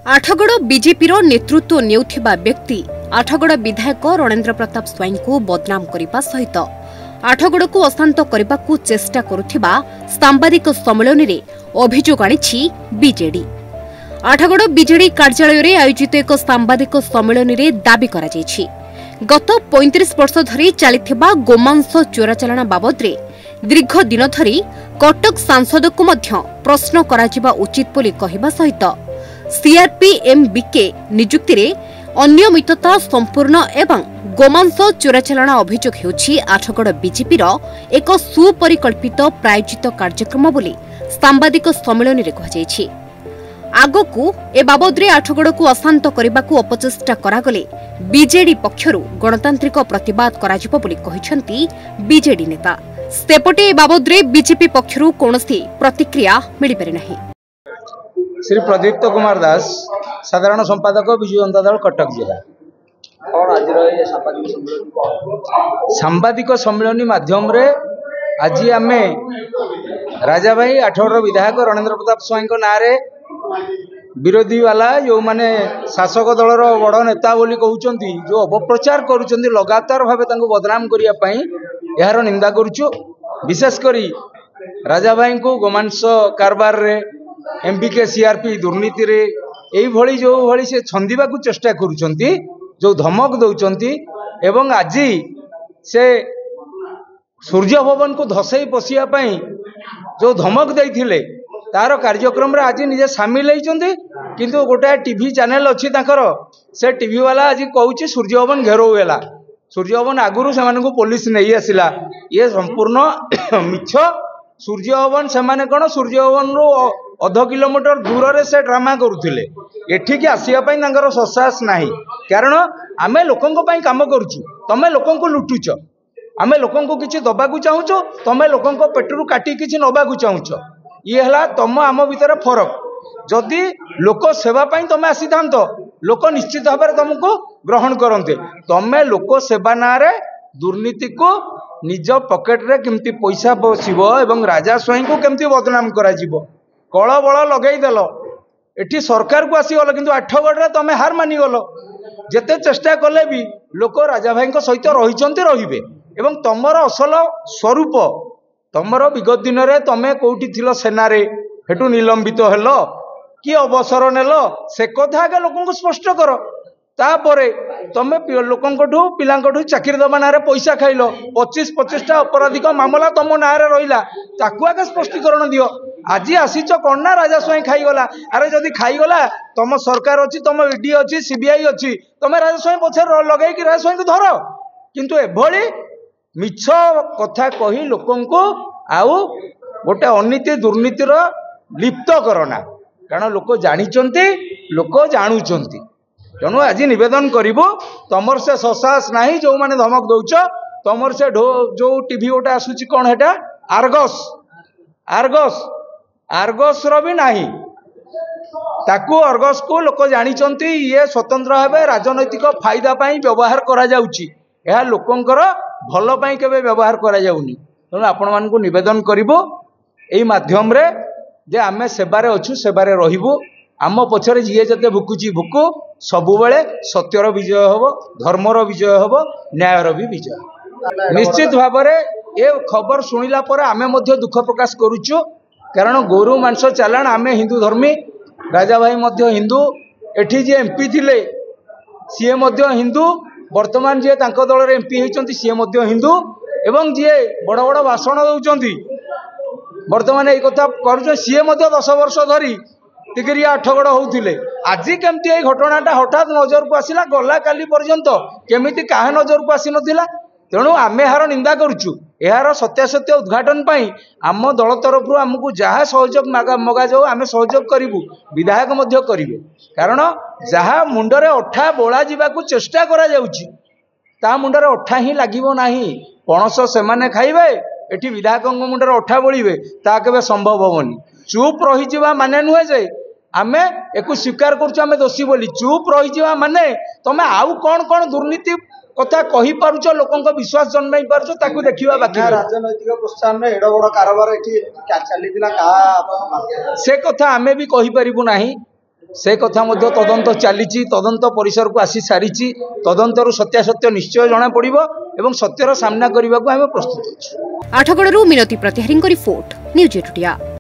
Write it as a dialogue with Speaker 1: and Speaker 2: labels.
Speaker 1: Athgarh BJP नेतृत्व नेउथिबा व्यक्ति आठगड़ विधायक रणेन्द्र प्रताप स्वाई को बदनाम करने सहित आठगड़ को अशांत करने को चेष्टा करुथिबा सांबादिक सम्मेलन में अभियोग आनिछि बीजेडी। आठगड़ बीजेडी कार्यालय में आयोजित एक सांबादिक सम्मेलन में दाबी करा जायछि गत 35 वर्ष धरी चलिथिबा गोमांस चोराचालाण बाबद दीर्घ दिन धरी कटक सांसद को मध्य प्रश्न कराजिबा उचित बोली कहिबा सहित सीआरपीएमबीके नियुक्ति रे अनियमितता संपूर्ण एवं गोमांस चोराचालाण अभियोग हेउछि आठगड़ बीजेपी एक सुपरिकल्पित प्रायोजित कार्यक्रम बोली सांबादिक सम्मेलन में कहुछि। आगकू ए बाबद आठगड़ को अशांत करने को अपचेष्टा करागले बीजेडी पक्षरु गणतांत्रिक प्रतिवाद कराजिबो बोली कहिसंती बीजेडी नेता। सेपटे ए बाबद बीजेपी पक्षरु कोनोसी प्रतिक्रिया मिली पारि नाही।
Speaker 2: श्री प्रदीप्त कुमार दास साधारण संपादक विजु जनता दल कटक जिला।
Speaker 3: और आज
Speaker 2: सांबादिक सम्मेलन माध्यम रे आज आम राजा भाई आठगड़ विधायक रणेन्द्र प्रताप स्वाई ना विरोधी वाला जो माने शासक दलर बड़ नेता बोली कहउचंती जो अपप्रचार करूचंती लगातार भावे तांको बदनाम करिया पई यार निंदा करूचु। विशेष करी राजा भाई को गोमांस कारबार रे एमबीके सीआरपी दुर्नीति रे एई भली जो भली से छंदिबा को चेष्टा करूचंती जो धमक दउचंती एवं आज से सूर्य भवन को धसई पशिया पई जो धमक देइथिले तार कार्यक्रम रे आज निजे सामिल होइचंती किंतु गोटे टीवी चैनल अच्छी से टीवी वाला आज कहूँ सूर्य भवन घेराव होला। सूर्य भवन आगुरी से पुलिस नहीं आसला ये संपूर्ण मिछ। सूर्य भवन से कौन सूर्य भवन रू अध किलोमीटर दूर रे से ड्रामा करुले एठिकी आसवाई ससाहस नहीं कारण आमे लोकंक पई काम करूछु तमे लोकंक लुटुच आमे लोकंक किछि दबाकू चाहूचो तमे लोकंक पेटरू काटी किछि नबाकू चाहूचो ये हला तम आम भितर फरक। जदि लोक सेवा पाई तमे आसी थांतो लोक निश्चित भाव में तुमको ग्रहण करते तमे लोक सेवा ना रे दुर्नीति को निज पकेट रे केमती पैसा बसिबो एवं राजा स्वाई को केमती बदनाम करा जिवो कळ बळ लगेई देलो एठी सरकार को आसीगल किंतु आठगड़ रे तमे हार मानी गलो। जेते चेष्टा कले भी लोक राजा भाई सहित रहिचंती रहिबे एवं तमर असल स्वरूप तमर विगत दिन रे तमे कोठी थिलो सेना रे हेटू निलंबित हेलो कि अवसर नेल से कथा आगे लोक स्पष्ट कर तापरे तमे लोकंठू पिलांठू चाकरी दबा ना पैसा खाइल 25-25टा अपराधिक मामला तुम ना रहा ताकू आगे स्पष्टीकरण दियो। आज आसीच कौन ना राजा स्वाई खाईगला अरे जदि खाईगला तुम सरकार अच्छी तुम ईडी अच्छी सीबीआई अच्छी तुम राजा स्वाई पछे लगे राजा स्वाई को धर किंतु एभली मिछ कथा कही लोकंको आउ गोटे अनीति दुर्नीतिर लिप्त करना कारण लोक जानिचंती लोक जानुचंती तेणु आज निवेदन करिबो तमर से ससाहस नाही जो माने धमक दउछ तमर से जो टीवी गोटे आसुची कौन हेटा आर्गस आर्गस आर्गस रो भी नाही ताकू आर्गस को लोक जानिचंती ये स्वतंत्र भावे राजनैतिक फायदा पाई व्यवहार करा जाउची एहा लोकंकर भल पाई केबे व्यवहार करा जाउनी। तेणु आपण मानकू निवेदन करिबो एई माध्यम रे जे आमे सेबारे अच्छु सेबारे रहिबो आम पछरे जी जते भुकुची भुकु सबु बेले सत्यर विजय हब धर्मर विजय हब न्यायर भी विजय। निश्चित भाव में ये खबर शुणिला पर आमे मध्य दुख प्रकाश करुचु कारण गोरु मांस चालाण आमे हिंदू धर्मी राजा भाई मध्य हिंदू एठी जे एमपी थिले सीए मध्य हिंदू वर्तमान जी तांको दल रे एमपी होइचंती सीए मध्य हिंदू एवं जी बड़ बड़ भाषण दउचंती वर्तमान ये कथा कर सीए 10 वर्ष धरी टिकरिया आठगड़ होउथिले आज केमती ये घटनाटा हठात नजर को आसिला गला काली पर्यंत केमिति काहे नजर को आसी नथिला। तेणु आमे हार निंदा करूछु यार सत्यासत्य उद्घाटन पाई आम दल तरफ आमको जहाँ सहयोग मगा जाऊ आमे सहयोग करिवु विधायक मध्य करिवे कारण जहाँ मुंडरे अठा बोला जिबाकू चेष्टा करा जाउची ता मुंडरे अठा ही लागिबो नाही पणस सेमाने खाइबे एठी विधायक मुंडरे अठा बोलिबे ता केबे संभव होबनी। चुप रही जिबा माने नुहे जे आमे एकु स्वीकार करछु आमे दोषी बोली चुप रही जिबा माने तमे आउ कोन कोन दुर्नीति कथा कही पारुछ लोकंक विश्वास जन्माई पारुछ ताकू देखिबा बाकी
Speaker 3: राजनैतिक प्रोत्साहन में एडो बड़ कारोबार एठी चलीथिला का से
Speaker 2: कथा आमे भी कही परिबु नाही से कथा मध्य तदंत चली तदंत परिसर को आसी सारी तदंतर सत्यासत्य निश्चय जना पड़ो एवं सत्यर सामना करने को आम प्रस्तुत।
Speaker 1: आठगड़ू मिनती प्रतिहारी रिपोर्ट न्यूज एटीन।